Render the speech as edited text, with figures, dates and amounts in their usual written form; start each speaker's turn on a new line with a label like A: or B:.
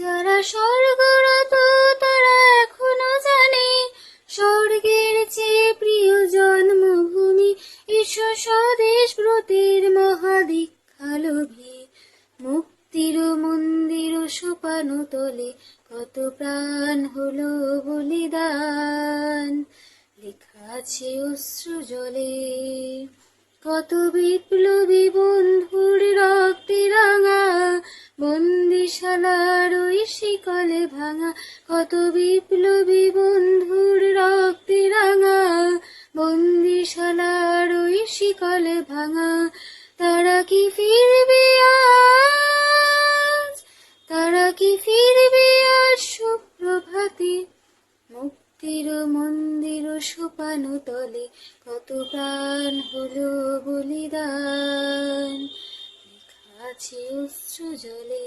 A: যারা স্বর্গরত তারা এখনো জানে স্বর্গের চেয়ে প্রিয় জন্মভূমি। এসো স্বদেশ ব্রতের মহাদীক্ষালোভে, মুক্তির মন্দির সোপানো তলে কত প্রাণ হলো বলিদান। লেখা আছে অশ্রু জলে কত বিপ্লবী বন্ধুর রক্তে রাঙা, বন্দিশালার ওই শিকলে ভাঙা। কত বিপ্লবী বন্ধুর রক্তে রাঙা, বন্দিশালার ওই শিকলে ভাঙা। তারা কি ফিরবে আজ, তারা কি ফিরবে আজ সুপ্রভাতে? মুক্তির মন্দির সোপানো তলে কত প্রাণ হলো বলিদান। লেখা আছে অশ্রু জলে।